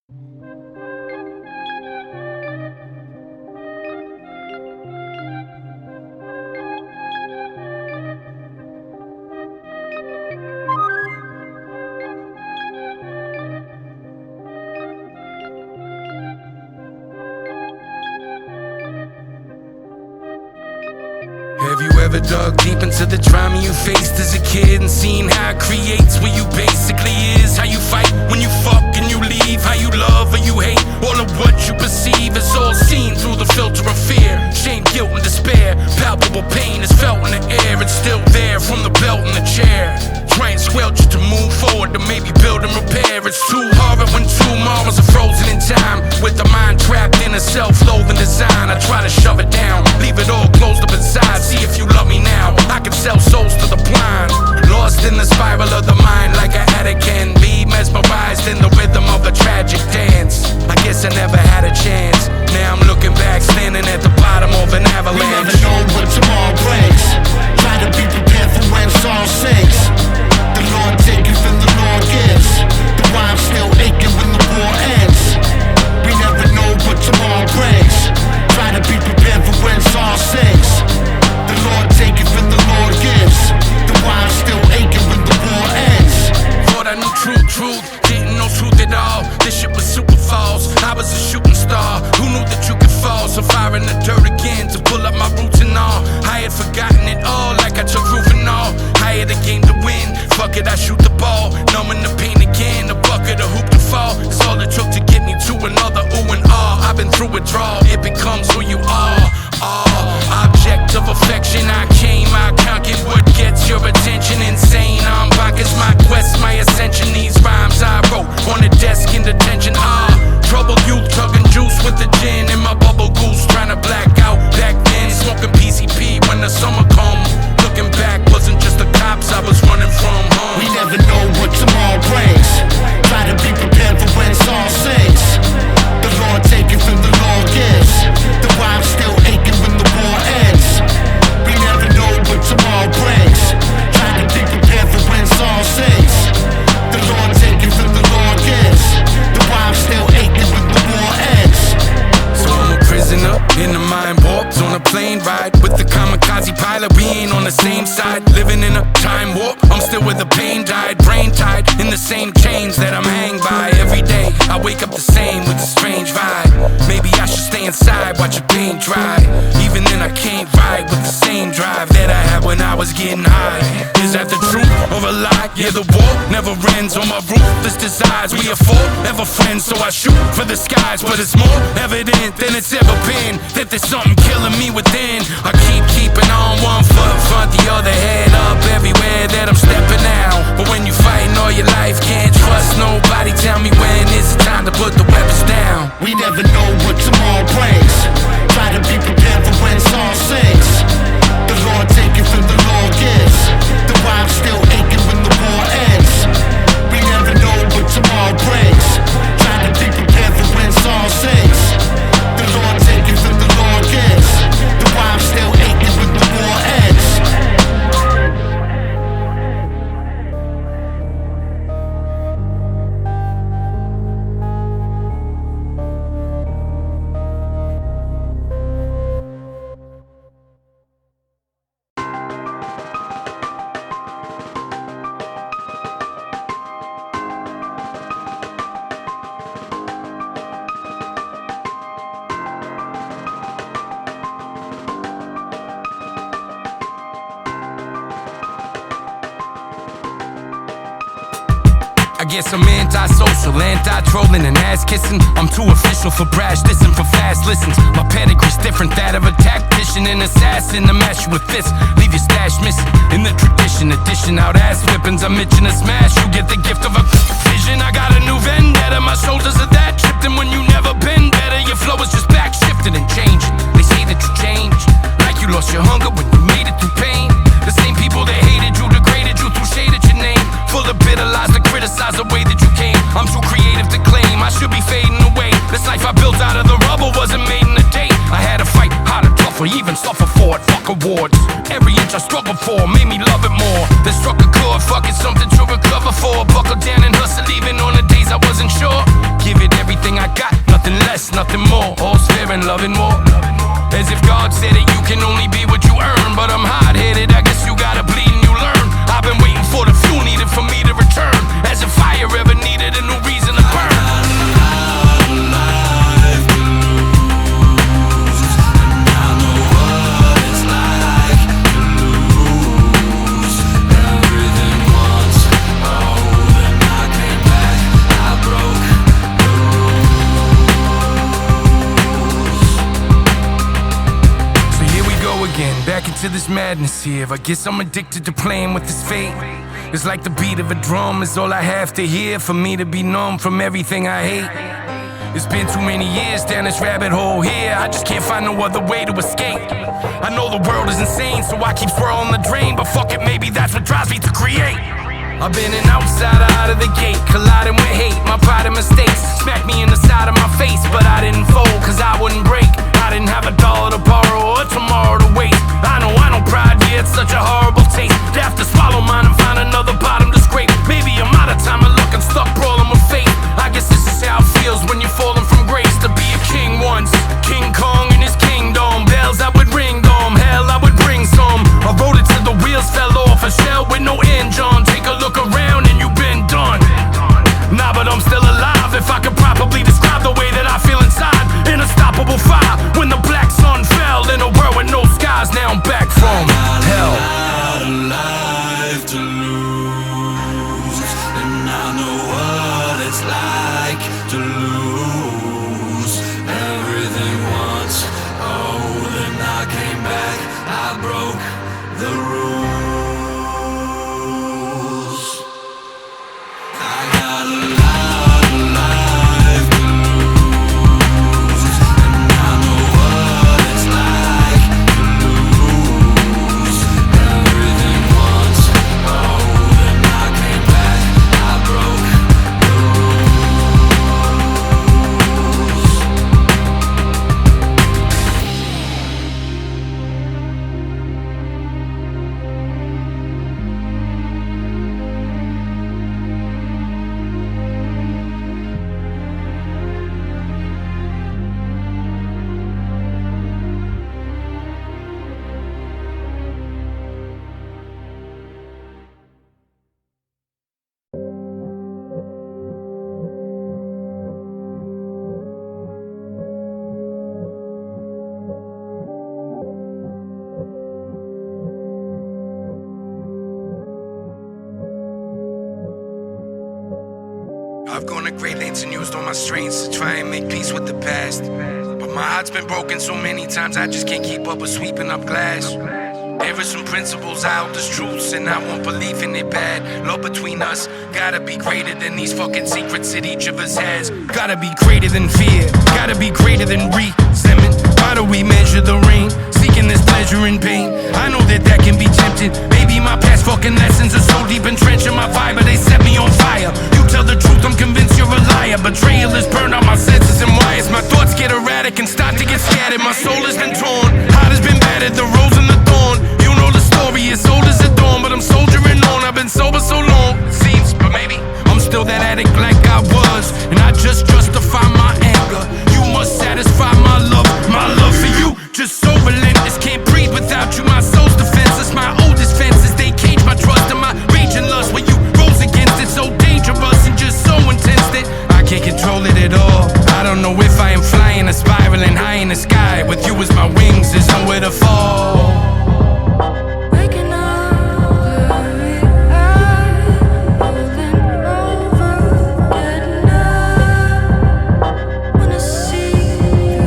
Have you ever dug deep into the trauma you faced as a kid and seen how it creates what you basically is? How you fight when you fuck and you leave, how you love or you hate. All of what you perceive is all seen through the filter of fear. Shame, guilt, and despair. Palpable pain is felt in the air. It's still there from the belt in the chair. Try and squelch it to move forward, to maybe build and repair. It's too hard when two marbles are frozen in time, with the mind trapped in a self-loathing design. I try to shove it down, leave it all closed up inside. See if you love me now, I can sell souls to the blind. Lost in the spiral of the mind like an addict can be, mesmerized in the rhythm of a tragic dance. I guess I never had a chance. Now I'm looking back, standing at the bottom of an avalanche. We never know what tomorrow brings. Try to be prepared for when Saul sings. The Lord taketh and the Lord gives. The rhyme's still aching when the war ends. We never know what tomorrow brings. Try to be prepared for when Saul sings. The Lord taketh and the Lord gives. The rhyme's still aching when the war ends. Thought I knew truth, didn't know truth at all. This shit was super false, I was a shooting star. Who knew that you could fall? So fire in the dirt again to pull up my roots and all. I had forgotten it all, like I took roof and all. I had a game to win, fuck it, I shoot the ball. Numbing the pain again, a bucket, a hoop to fall. It's all it took to get me to another ooh and ah. I've been through withdrawal, it becomes who you are. Object of affection, I came, I conquered what gets your attention. Insane, I'm bonkers, my quest, my ascension. These rhymes I wrote on a desk in detention. Troubled youth, tugging juice with the gin in my bubble goose, trying to black out. Back then, smoking PCP when the summer come. Looking back, wasn't just the cops I was running from. We never know what tomorrow brings. Try to be prepared for when Saul sings. The Lord taketh and the Lord gives. The rhyme's still aching when the war ends. We never know what tomorrow brings. Try to be prepared for when Saul sings. The Lord taketh and the Lord gives. The rhyme's still aching when the war ends. So I'm a prisoner in the mind warped on a plane ride with the kamikaze pilot. We ain't on the same side, living in a time warp. I'm still where the pain died, brain tied in the same chains that I'm hanged by. Every day I wake up the same with a strange vibe. Maybe I should stay inside, watch the paint dry. Even then I can't ride with the same drive that I had when I was getting high. Is that the truth or a lie? Yeah, the war never ends on my ruthless desires. We are forever friends, so I shoot for the skies. But it's more evident than it's ever been that there's something killing me within. I keeping on one foot in front, the other head up everywhere that I'm stepping out. But when you fighting all your life, can't trust nobody. Tell me when is it time to put the weapons down. We never know what tomorrow brings. Try to be prepared for when Saul sings. The Lord taketh and the Lord gives. The rhyme's still aching when the war ends. We never know what tomorrow brings. Try to be prepared for when Saul sings. The Lord taketh and the Lord gives. The rhyme's still aching when the war ends. I guess I'm anti-social, anti-trolling and ass-kissing. I'm too official for brash dissing, for fast listens. My pedigree's different, that of a tactician, an assassin. To match you with fists, leave your stash missing. In the tradition, dishing out ass whippings. I'm itching to smash, you get the gift of a vision. I got a new vendetta, my shoulders are that tripped. And when you never been better, your flow is just back shifting and changing. They say that you changed, like you lost your hunger when you made it through pain. The same people that hated you, degraded you through shaded your name. Full of bitter lies to criticize the way that you came. I'm too creative to claim I should be fading away. This life I built out of the rubble wasn't made in a day. I had to fight harder, tougher, even suffer for it. Fuck awards. Every inch I struggled for made me love it more. Then struck a chord, fuck it, something to recover for. Buckle down and hustle even on the days I wasn't sure. Give it everything loving more. As if God said it, you can only be what you earn. But I'm hard-headed, I guess you gotta bleed and you learn. I've been waiting for the fuel needed for me to return. As if fire ever needed a new reason to burn. Back into this madness here. I guess I'm addicted to playing with this fate. It's like the beat of a drum is all I have to hear for me to be numb from everything I hate. It's been too many years down this rabbit hole here. I just can't find no other way to escape. I know the world is insane, so I keep swirling the drain. But fuck it, maybe that's what drives me to create. I've been an outsider out of the gate, colliding with hate, my pride and mistakes. Smacked me in the side of my face, but I didn't fold, cause I wouldn't break. I didn't have a dollar to borrow or tomorrow to waste. I know pride, yeah, it's such a horrible taste. To have to swallow mine and find another bottom to scrape. Maybe I'm out of time and looking stuck, brawling with fate. I guess this is how it feels when you're falling from grace. To be a king once, King Kong in his kingdom. Bells I would ring them, hell I would bring some. I rode it till the wheels fell off a shell with no hinge on. Take a look around and you've been done. Nah, but I'm still alive. If I could properly describe the way that I feel inside. An unstoppable fire when the black sun fell. In a world with no skies, now I'm back from hell. Alive to lose, and I know what it's like to lose everything once. Oh, then I came back, I broke the rules. I got a lot of life to lose, and I know what it's like to lose everything once. Oh, then I came back, I broke the rules. I've gone to great lengths and used all my strengths to try and make peace with the past. But my heart's been broken so many times I just can't keep up with sweeping up glass. There are some principles I hold as truths, and I won't believe in it bad. Love between us gotta be greater than these fucking secrets that each of us has. Gotta be greater than fear, gotta be greater than resentment. How do we measure the rain? Seeking this pleasure in pain. I know that that can be tempting. Maybe my past fucking lessons are so deep entrenched in my vibe, but they set me on fire. You tell the truth, I'm convinced you're a liar. Betrayal has burned out my senses and wires. My thoughts get erratic and start to get scattered. My soul has been torn, heart has been battered. The rose and the thorn, you know the story, as old as the dawn. But I'm soldiering on, I've been sober so long. It seems, but maybe I'm still that addict like I was, and I just justify my anger. You must satisfy my love for you. Just so relentless, can't breathe without you. My soul's defenseless, my oldest fences, they cage my trust and my rage and lust. When you rose against it, so dangerous and just so intense that I can't control it at all. I don't know if I am flying or spiraling high in the sky. With you as my wings, there's nowhere to fall. Waking up, blurry eyes, holding over, getting up. Wanna see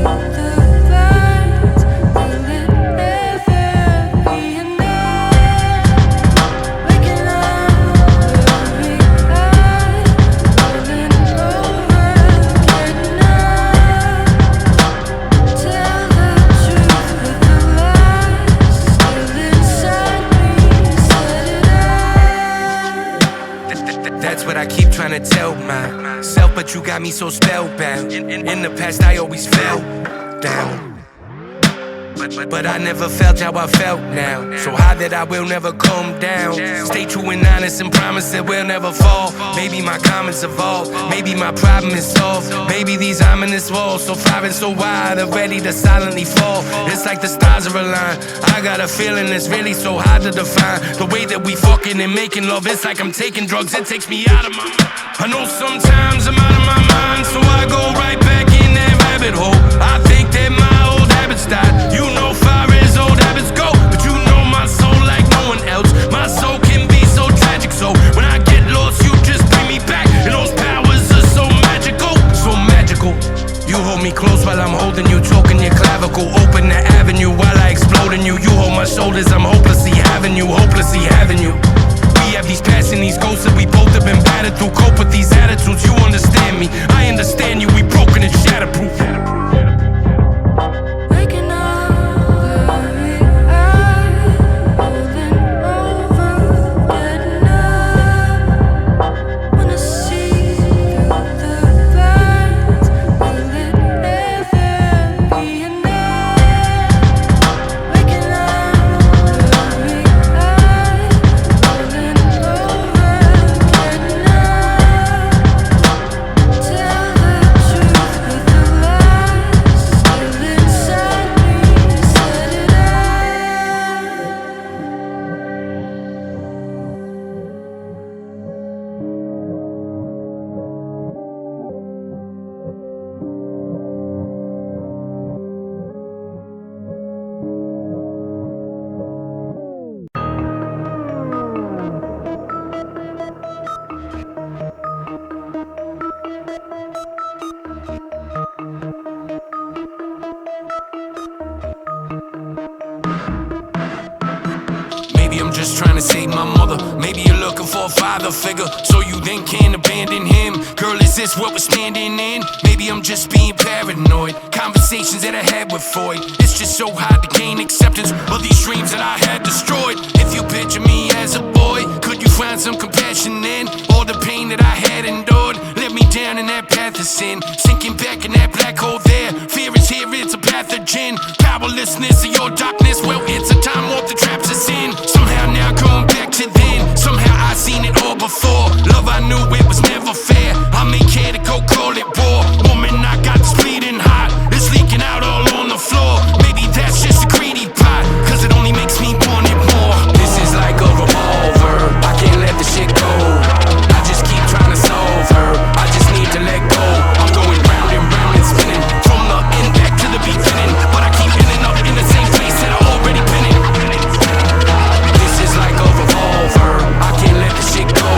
through the lights, will it ever be enough? Waking up, blurry eyes, holding over, getting up. Tell the truth with the lies still inside me, set it up. That's what I keep trying to tell myself, but you got me so spellbound. In the past I always fell down. But I never felt how I felt now. So high that I will never come down. Stay true and honest and promise that we'll never fall. Maybe my comments evolve, maybe my problem is solved. Maybe these ominous walls so far and so wide are ready to silently fall. It's like the stars are aligned. I got a feeling it's really so hard to define. The way that we fucking and making love, it's like I'm taking drugs, it takes me out of my mind. I know sometimes I'm out of my mind, so I go right back in that rabbit hole. I think that my old habits died. You know far as old habits go, but you know my soul like no one else. My soul can be so tragic, so when I get lost, you just bring me back. And those powers are so magical, so magical. You hold me close while I'm holding you, choking your clavicle. Open the avenue while I explode in you. You hold my shoulders, I'm hopelessly having you, hopelessly having you. We have these passion, these ghosts that we both have been battered through. Cope with these attitudes, you understand me, I understand you. We broken and shatterproof. Waking up, blurry eyes, rolling over, getting up. Wanna see through the blinds. Will it ever be enough? Waking up, blurry eyes, rolling over, getting up. Tell the truth with the lies still inside me. Set it up. Maybe I'm just trying to save my mother. Maybe you're looking for a father figure, so you then can't abandon him. Girl, is this what we're standing in? Maybe I'm just being paranoid. Conversations that I had with Freud. It's just so hard to gain acceptance of these dreams that I had destroyed. If you picture me as a boy, could you find some compassion in all the pain that I had endured? Let me down in that path of sin, sinking back in that black hole there. Fear is here, it's a pathogen. Powerlessness of your darkness, well, it's a time warp that traps us in. Somehow now going back to then. Somehow I seen it all before. Love, I knew it was never fair. I may care to go call it war. Woman, I got this bleeding hot. It's leaking out all on the floor. Maybe that's just a greedy pot, cause it only makes me want it more. This is like a revolver, I can't let this shit go. I just keep trying to solve her, I just need to let go. I'm going round and spinning, from the end back to the beginning. But I keep ending up in the same place that I already been in. This is like a revolver, I can't let this shit go.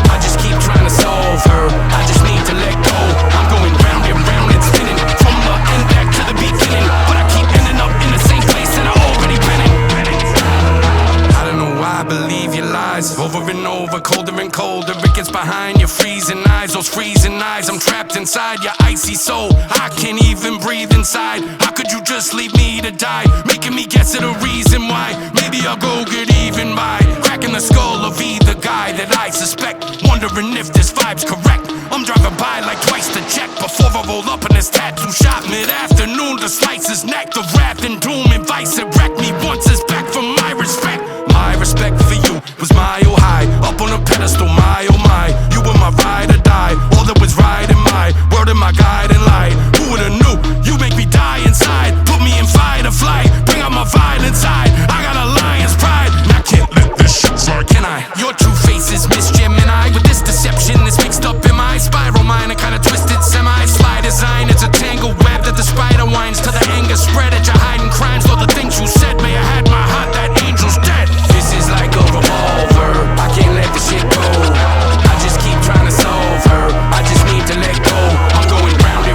I just keep trying to solve her, I just need to let go. I'm going round and spinning, from the end back to the beginning. But I keep ending up in the same place that I already been in. I don't know why I believe your lies, over and over, colder and colder. It gets behind your freezing eyes, those freezing eyes. I'm trapped inside your icy soul, I can't even breathe inside. How could you just leave me to die, making me guess at a reason why? Maybe I'll go get even by cracking the skull of either guy that I suspect, wondering if this vibe's correct. I'm driving by like twice to check before I roll up in this tattoo shop mid-afternoon to slice his neck. The wrath and doom and vice it wrecked me once. It's back for my respect. My respect for you was mile high, up on a pedestal, my oh my. You were my ride or die, all that was right in my word and my guide and light. Who would've knew? You make me die inside, put me in fight or flight, bring out my violent side. I got a lion's pride, and I can't let this shit slide. Can I? Your true face is Miss Gemini, with this deception that's mixed up in my spiral mind. A kinda twisted semi-sly design. It's a tangled web that the spider winds to the anger spread at your hiding crimes. All the things you said, may I had my heart, that angel's dead. This is like a revolver, I can't let this shit go. I just keep trying to solve her, I just need to let go. I'm going round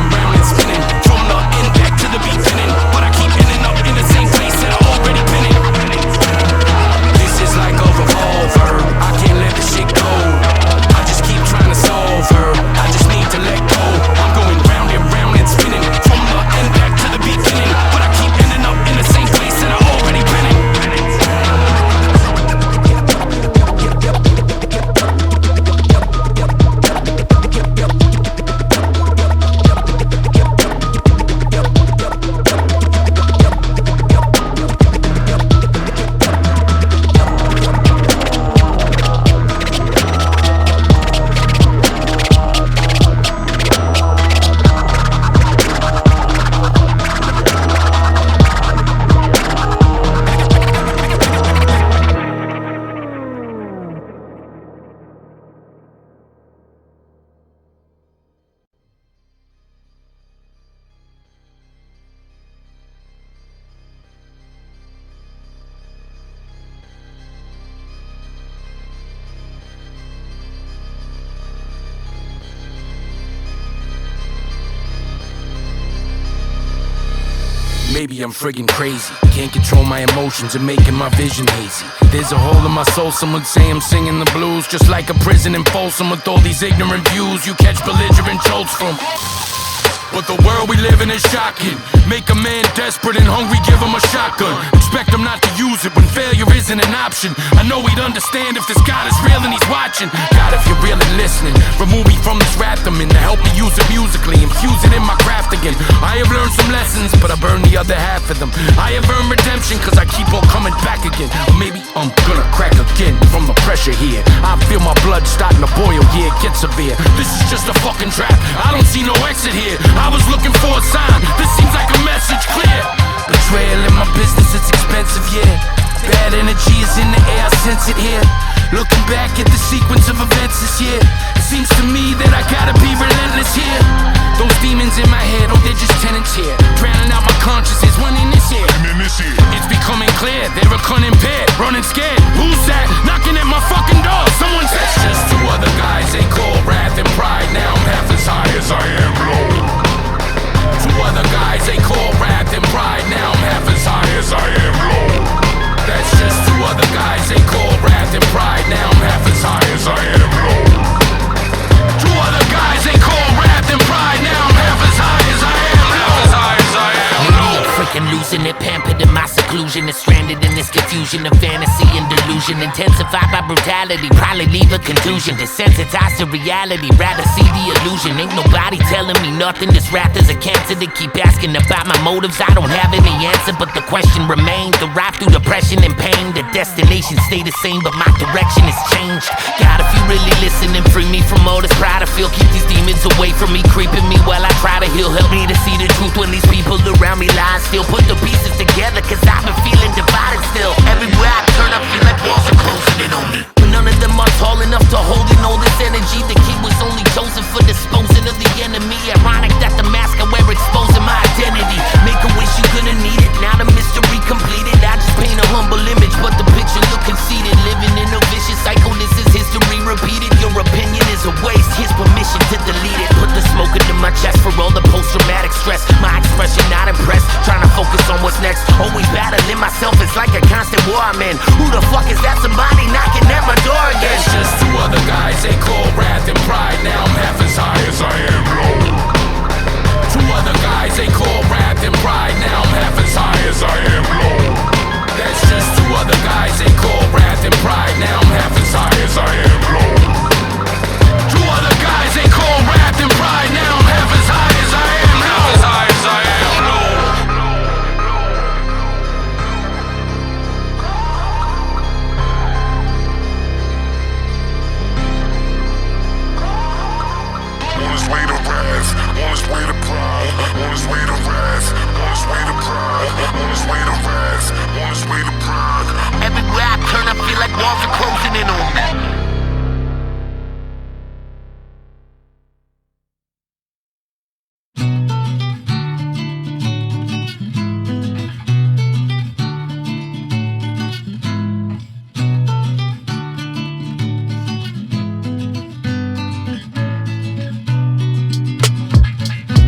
maybe I'm friggin' crazy. Can't control my emotions and making my vision hazy. There's a hole in my soul, some would say I'm singing the blues. Just like a prison in Folsom with all these ignorant views you catch belligerent jolts from. But the world we live in is shocking. Make a man desperate and hungry, give him a shotgun. Expect him not to use it when failure isn't an option. I know he'd understand if this God is real and he's watching. God, if you're really listening, remove me from this rap I'm in to help me use it musically, infuse it in my craft again. I have learned some lessons, but I burned the other half of them. I have earned redemption, cause I keep on coming back again. Or maybe I'm gonna crack again from the pressure here. I feel my blood starting to boil, yeah, it gets severe. This is just a fucking trap, I don't see no exit here. I was looking for a sign, this seems like a message clear. Betrayal in my business, it's expensive, yeah. Bad energy is in the air, I sense it here. Looking back at the sequence of events this year, it seems to me that I gotta be relentless here. Those demons in my head, oh they're just tenants here. Drowning out my consciousness, one in this ear. It's becoming clear, they're a cunning pair, running scared. Who's that? Knocking at my fucking door. Someone said just two other guys, they call wrath and pride. Now I'm half as high as I am low. Two other guys, they call wrath and pride. Now I'm half as high as I am low. That's just two other guys, they call wrath and pride. Now I'm half as high as I am low. Two other guys, they call wrath and pride. Now I'm half as high as I am, half as high as I am low. Freaking losing it, pampered in my seclusion, is stranded in this confusion of fantasy and delusion, intensified by brutality, probably leave a contusion. Desensitized to reality, rather see the illusion. Ain't nobody telling me nothing, this wrath is a cancer. They keep asking about my motives, I don't have any answer, but the question remains. The ride through depression and pain, the destination stay the same, but my direction has changed. God, if you really listen and free me from all this pride I feel, keep these demons away from me, creeping me while I try to heal. Help me to see the truth when these people around me lie. Still put the pieces together, cause I've been feeling divided still. Everywhere I turn I feel like walls are closing in on me, but none of them are tall enough to hold in all this energy. The key was only chosen for disposing of the enemy. Ironic that the mask I wear exposing my identity. Make a wish you couldn't need it, now the mystery completed. I just paint a humble image, but the picture look conceited. Living in a vicious cycle, this is history repeated. Your opinion is a waste, here's permission to delete it. Put the smoke into my chest for all the post-traumatic stress. My expression not impressed, trying to focus on what's next. Always battling myself, it's like a constant war I'm in. Who the fuck is that somebody knocking at my door again? It's just two other guys, they call wrath and pride. Now I'm half as high as I am low. Two other guys, they call wrath and pride. Now I'm half as high as I am low. That's just two other guys, they call wrath and pride. Now I'm half as high as I am low. Two other guys, they call wrath and pride. Now I'm half as high as I am, half as high as I am low. On his way to wrath, on his way to pride, on his way to wrath, on his way to pride, on his way to wrath, on his way to pride. Everywhere I turn I feel like walls are closing in on me.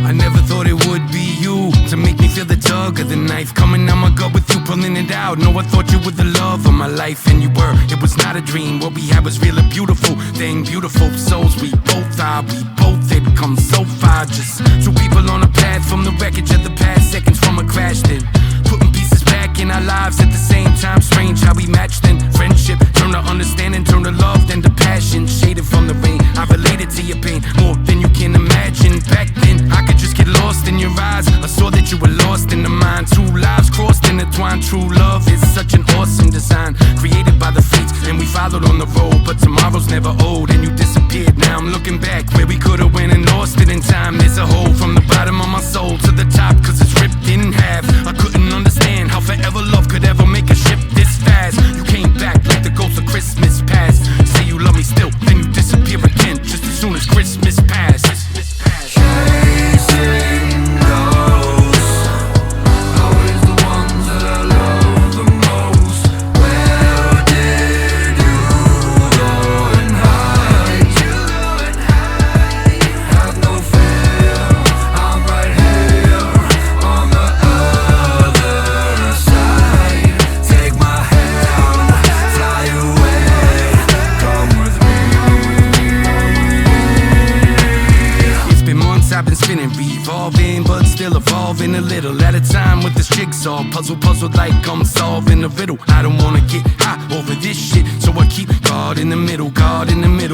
I never thought it would be you to make me feel the tug of the knife coming out my gut with you pulling it out. No, I thought you were the love of my life, and you were. It was not a dream. What we had was real, a beautiful thing. Beautiful souls we both are. We both had come so far. Just two people on a path from the wreckage of the past, seconds from a crash. Then putting pieces back in our lives at the same time. Strange how we matched then. Friendship turned to understanding, turned to love, then to passion. Shaded from the rain, I related to your pain more than you can imagine. Back then, I could just get lost in your eyes. I saw that you were lost in the mind. Two lives crossed, intertwined. True love is such an awesome design, created by the fates, and we followed on the road. But tomorrow's never old, and you disappeared. Now I'm looking back where we could've went and lost it in time. There's a hole from the bottom of my soul to the top, cause it's ripped in half. I couldn't understand how forever love could ever make a shift this fast. You came back like the ghost of Christmas past. Say you love me still, then you disappear again just as soon as Christmas passed. Chasing ghosts, always the ones that I love the most. Where did you go and hide? Have no fear, I'm right here on the other I've been spinning, revolving, but still evolving a little at a time with this jigsaw puzzle like I'm solving a riddle. I don't wanna get high over this shit, so I keep God in the middle,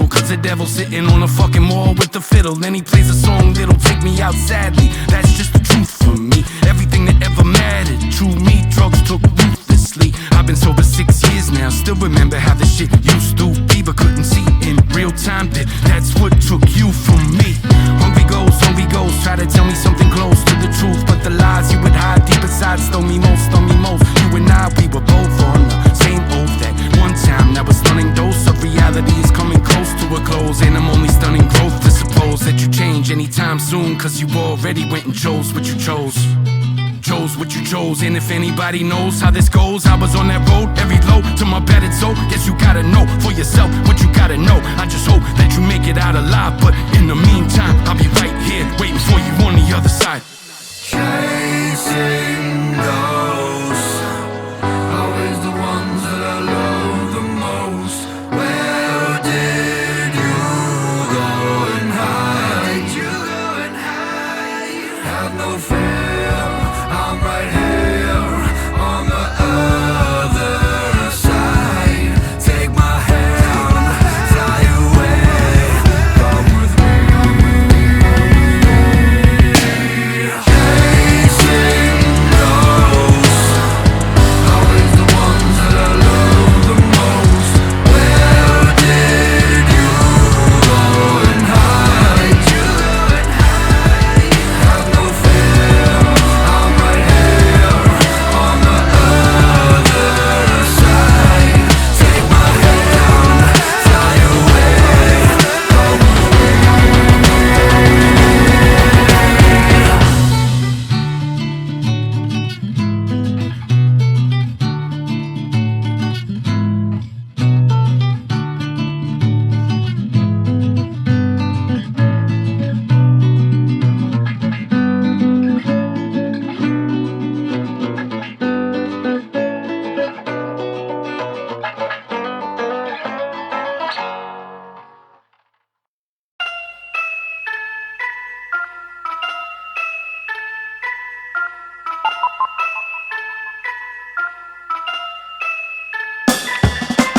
cause the devil's sitting on a fucking wall with the fiddle, and he plays a song that'll take me out sadly. That's just the truth for me. Everything that ever mattered to me, drugs took ruthlessly. I've been sober 6 years now, still remember how the shit used to be, but couldn't see in real time that that's what took you from me. Hungry ghosts, try to tell me something close to the truth, but the lies you would hide deep inside stole me most. You and I, we were both on the same oath that one time. Now a stunning dose of reality is coming close to a close, and I'm only stunning growth to suppose that you change anytime soon, cause you already went and chose what you chose. Chose what you chose, and if anybody knows how this goes, I was on that road, every low to my battered soul. Guess you gotta know for yourself what you gotta know. I just hope that you make it out alive, but in the meantime, I'll be right here waiting for you on the other side. Chasing ghosts, always the ones that I love the most. Where did you go and hide? Have no fear, I'm right here on the other side. Take my hand, fly away, come with me. Chasing ghosts, always the ones that I love the most. Where did you go and hide? Have no fear, I'm right here on the other side. Take my hand, fly away, come with me.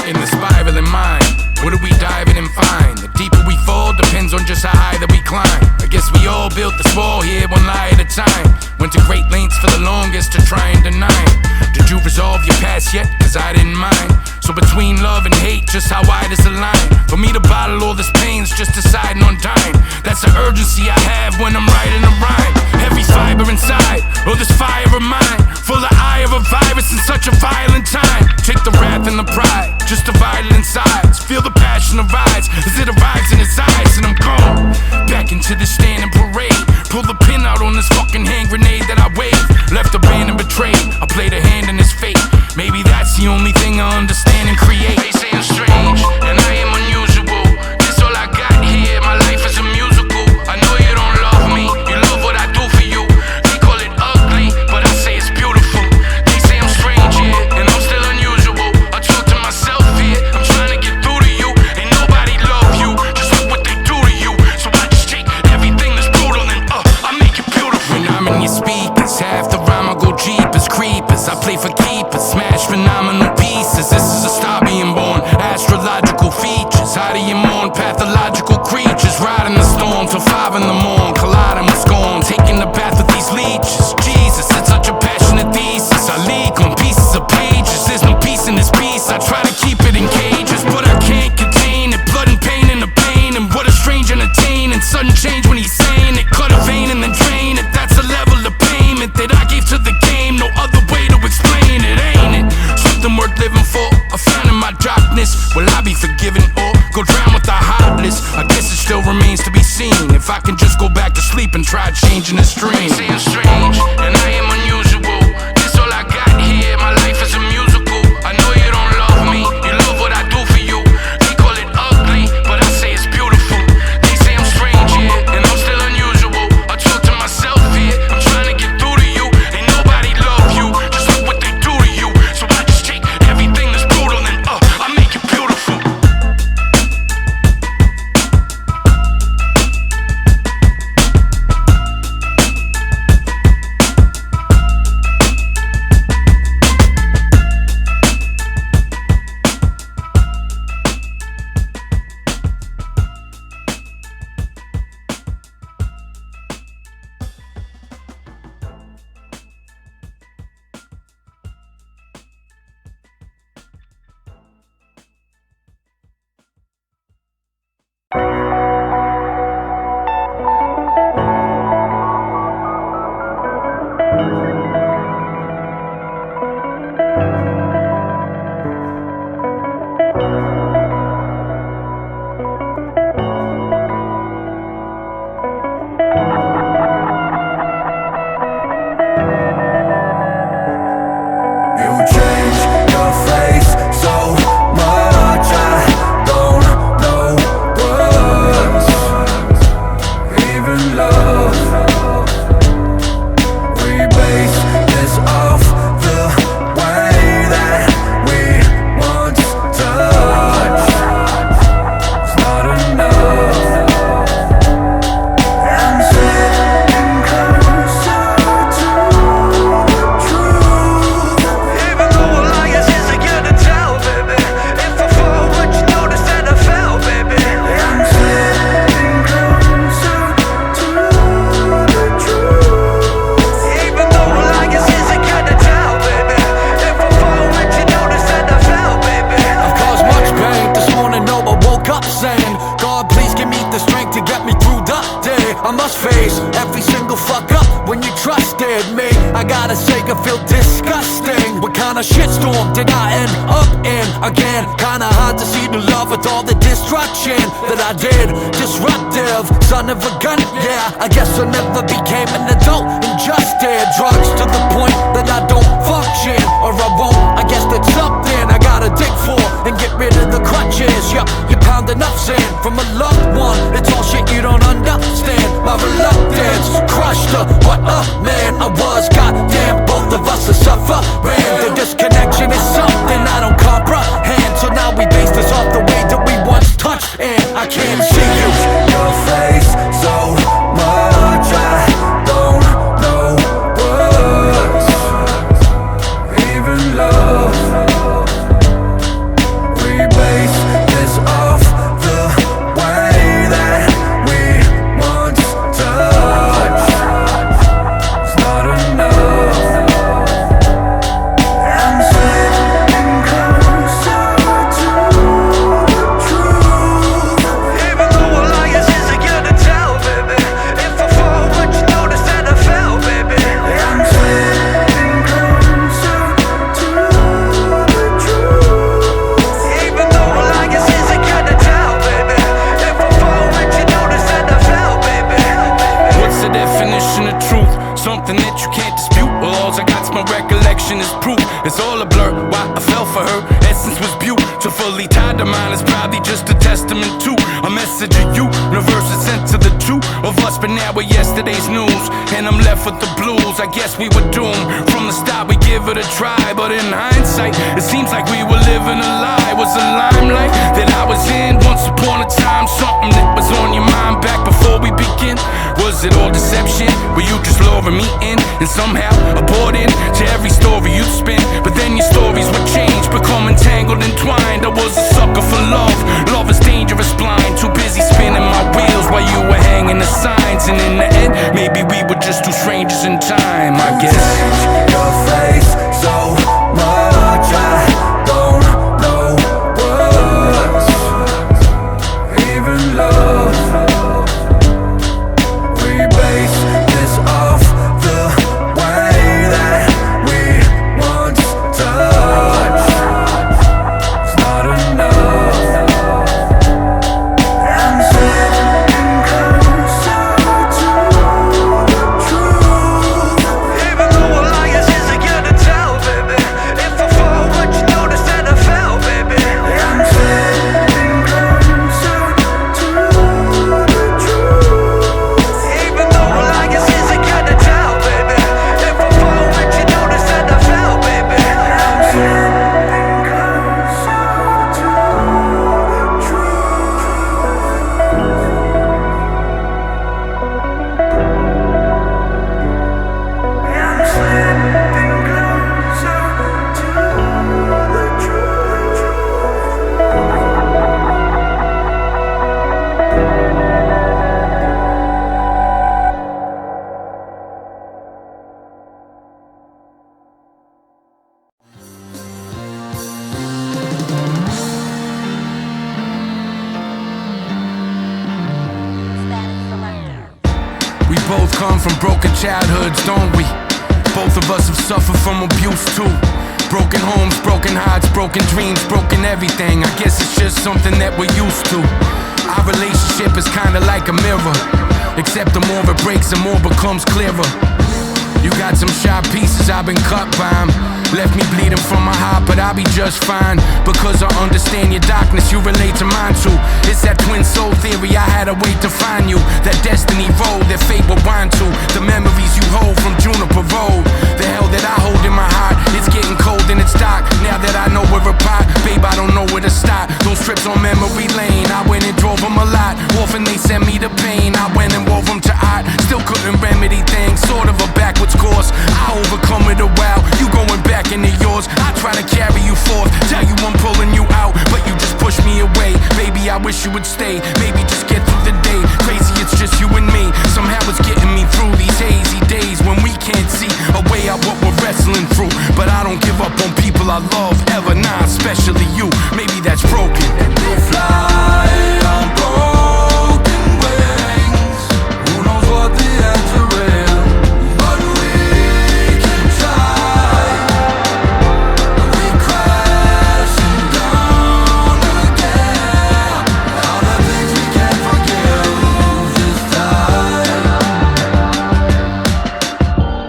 In the spiraling mind, what do we dive in and find? The deeper we fall depends on just how high that we climb. I guess we all built this wall here one lie at a time. Went to great lengths for the longest to try and deny it. Did you resolve your past yet? Cause I didn't mind. So between love and hate, just how wide is the line? For me to bottle all this pain's just deciding on dying. That's the urgency I have when I'm writing a rhyme. Every fiber inside, oh this fire of mine, full of ire of a virus in such a violent time. Take the wrath and the pride, just divide it in sides. Feel the passion arise as it arrives in his eyes, and I'm gone back into the standing parade. Pull the pin out on this fucking hand grenade that I waved. Left abandoned, betrayed. I played a hand in his fate. Maybe that's the only thing I understand and create. They say I'm strange and I am unusual. This all I got here. My life is a musical. I know you don't love me. You love what I do for you. They call it ugly, but I say it's beautiful. They say I'm strange, yeah, and I'm still unusual. I talk to myself here. I'm trying to get through to you. Ain't nobody love you. Just look what they do to you. So I just take everything that's brutal and I make it beautiful. When I'm in your speakers, half the rhyme I go jeepers, creepers. I play for keepers, smash phenomenal pieces. This is a star being born. Astrological features, how do you mourn? Pathological creatures, riding the storm till 5 in the morning, colliding with scorn, taking the bath with these leeches. Jesus, it's such a passionate thesis. I leak on pieces of pages. There's no peace in this piece. I try to keep it in cages, but I can't contain it. Blood and pain and the pain, and what a strange entertain. And sudden change when he's saying it. Cut a vein and then drain it. That's a level of payment that I gave to the game. No other way to explain it, ain't it? Something worth living for. I found in my darkness. Will I be forgiven or go drown with the heartless? I guess it still remains to be seen if I can just go back to sleep and try changing the stream. They say I'm strange and I am unusual. This all I got here. My life is a musical. I know you don't love me. You love what I do for you. They call it ugly, but I say it's beautiful. They say I'm strange, yeah, and I'm still unusual. I talk to myself here. I'm trying to get through to you. Ain't nobody love you. Just look what they do to you. So I just take everything that's brutal and I make it beautiful. even love. We base this off the way that we once touched. It's not enough. I'm sitting closer to the truth. Even though a liar isn't gonna tell, baby. If I fall, would you notice that I fell, baby? I'm sitting closer to the truth. Even though a liar isn't gonna tell, baby. If I fall, would you notice that I fell, baby? I've caused much pain this morning, no, I woke up saying, God, please give me the strength to get me through the day. I must face every single fuck up when you trusted me. I gotta say, I feel disgusting. What kind of shitstorm did I end up in again? Kinda hard to see the love with all the destruction that I did. Disruptive, son of a gun, yeah. I guess I never became an adult and just did drugs to the point that I don't function, or I won't. I guess that's something I gotta dig for and get rid of the crutches. Yeah, you pound enough sin from a loved one. It's all shit you don't understand. My reluctance crushed her. What a man I was. Goddamn, both of us are suffering. The disconnection is something I don't comprehend. So now we base this off the way that we once touched, and I can't see you. Your face so much, I don't know words. Even love. We base this off the way that we once touched. It's not enough. I'm sitting closer to the truth. Even though a liar isn't gonna tell, baby. If I fall, would you notice that I fell, baby? I'm sitting closer to the truth. Even though a liar isn't gonna tell, baby. If I fall, would you notice that I fell, baby? What's the definition of truth? Something that you can't dispute. Well, all I got's my recollection is proof. It's all a blur. Why I fell for her essence was beautifully tied to mine. Is probably just a testament to a message of you. Universe is sent to the two of us, but now we're yesterday's news, and I'm left with the blues. I guess we were doomed from the start. We give it a try, but in hindsight, it seems like we were living a lie. Was a limelight that I was in once upon a time, something that was on your mind back before we begin. Was it all deception? Were you just luring me in and somehow I bought in to every story you spin? But then your stories would change, become entangled, entwined. I was a sucker for love. Love is dangerous, blind. Too busy spinning my wheels while you were hanging the signs. And in the end, maybe we were just two strangers in time, I guess. Your face so much, I don't know words. Even love. We base this off the way that we once touched. It's not enough. I'm sitting closer to the truth. Even though a liar isn't gonna tell, baby. If I fall, would you notice that I fell, baby? I'm sitting closer to the truth. Even though a liar isn't gonna tell, baby. If I fall, would you notice that I fell, baby? I'm sitting closer to the truth. I'm sitting closer to the truth. We both come from broken childhoods, don't we? Both of us have suffered from abuse too. Broken homes, broken hearts, broken dreams, broken everything. I guess it's just something that we're used to. Our relationship is kinda like a mirror, except the more it breaks, the more becomes clearer. You got some sharp pieces, I've been cut by 'em. Left me bleeding from my heart, but I'll be just fine. Because I understand your darkness, you relate to mine too. It's that twin soul theory, I had to wait to find you. That destiny road, that fate will wind to. The memories you hold from Juniper Road. The hell that I hold in my heart, it's getting cold and it's dark. Now that I know we're apart, babe, I don't know where to start. Those trips on memory lane, I went and drove them a lot. Often they sent me the pain, I went and wove them to art. Still couldn't remedy things, sort of a backwards course. I overcome it a while, you going back into yours. I try to carry you forth, tell you I'm pulling you out, but you just push me away. Baby, I wish you would stay, maybe just get through the day. Crazy, it's just you and me. Somehow it's getting me through these hazy days when we can't see a way out what we're wrestling through. But I don't give up on people I love ever, nah, especially you. Maybe that's broken. And we fly on broken wings. Who knows what the answer is? But we can try. We crashing down again. All the things we can't forgive this time.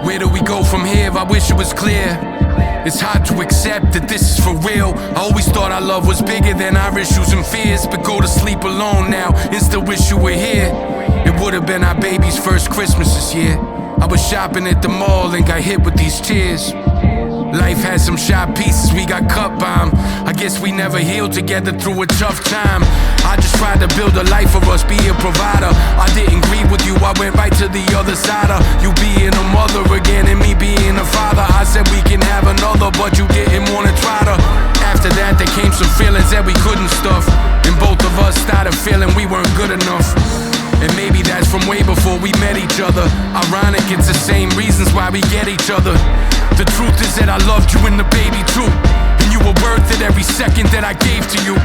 Where do we go from here? I wish it was clear. It's hard to accept that this is for real. I always thought our love was bigger than our issues and fears. But go to sleep alone now and still wish you were here. It would have been our baby's first Christmas this year. I was shopping at the mall and got hit with these tears. Life had some sharp pieces, we got cut by 'em. I guess we never healed together through a tough time. I just tried to build a life for us, be a provider. I didn't grieve with you, I went right to the other side of you being a mother again and me being a father. I said we can have another, but you didn't wanna try to. After that there came some feelings that we couldn't stuff, and both of us started feeling we weren't good enough. And maybe that's from way before we met each other. Ironic, it's the same reasons why we get each other. The truth is that I loved you and the baby too, and you were worth it every second that I gave to you.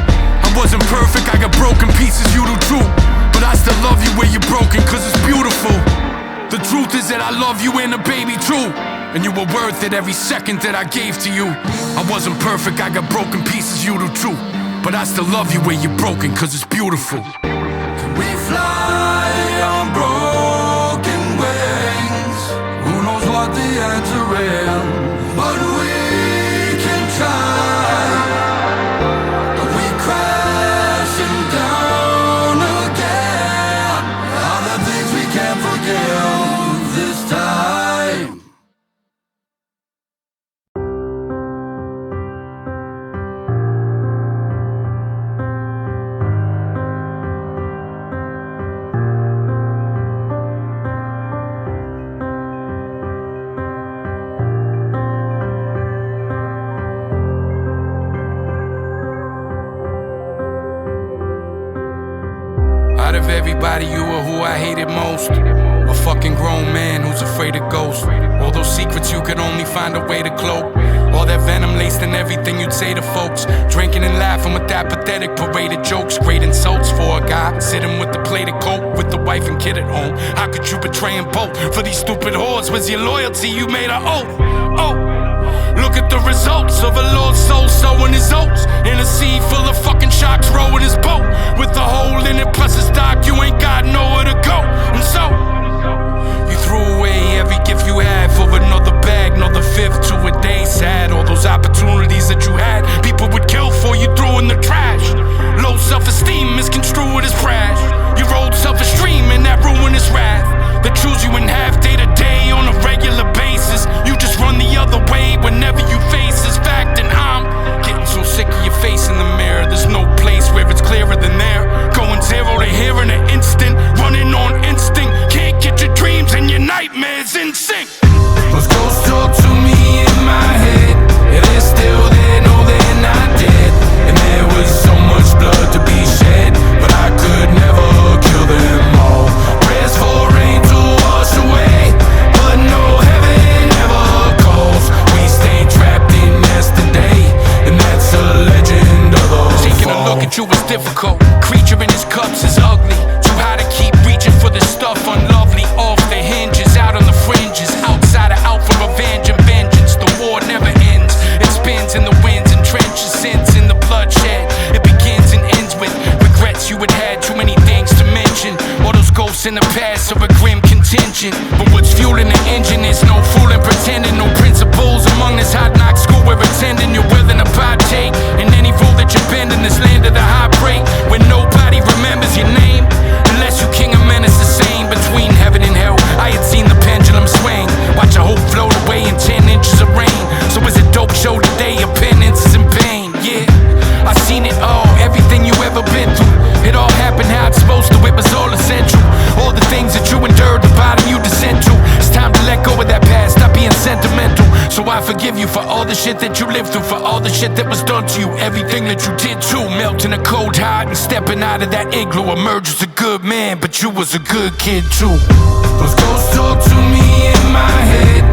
I wasn't perfect, I got broken pieces, you do too. But I still love you where you're broken, cause it's beautiful. The truth is that I love you and the baby too, and you were worth it every second that I gave to you. I wasn't perfect, I got broken pieces, you do too. But I still love you where you're broken, cause it's beautiful. We fly on broken wings. Who knows what the answer is? But we can try. We crashing down again. All the things we can't forgive this time. Out of everybody, you were who I hated most. A fucking grown man who's afraid of ghosts. All those secrets you could only find a way to cloak. All that venom laced in everything you'd say to folks. Drinking and laughing with that pathetic parade of jokes. Great insults for a guy sitting with the plate of coke with the wife and kid at home. How could you betray them both for these stupid whores? Was your loyalty you made an oath? Oh, look at the results of a lost soul sowing his oats in a sea full of fucking sharks rowing his boat with a hole in it plus it's dark, you ain't got nowhere to go. And so you threw away every gift you had for another bag, another fifth to a day sad. All those opportunities that you had, people would kill for, you threw in the trash. Low self-esteem misconstrued as brash. Your old self-esteem and that ruinous wrath that chews you in half day to day on a regular basis. You just run the other way whenever you face this fact. And I'm getting so sick of your face in the mirror. There's no place where it's clearer than there. Going zero to here in an instant, running on instinct. intention. But what's fueling the engine is no fooling, pretending. No principles among this hot knock school we're attending. You're willing to partake in any fool that you bend in this land of the high break, where nobody remembers your name unless you king of menace the same. Between heaven and hell, I had seen the pendulum swing. Watch a hope float away in 10 inches of rain. So it's a dope show today, your penance is in pain. Yeah, I seen it all, everything you ever been through. It all happened how it's supposed to, it was all essential. All the things that you endured, the bottom you descend to. It's time to let go of that past, stop being sentimental. So I forgive you for all the shit that you lived through, for all the shit that was done to you, everything that you did too. Melting a cold heart and stepping out of that igloo. Emerge as a good man, but you was a good kid too. Those ghosts talk to me in my head.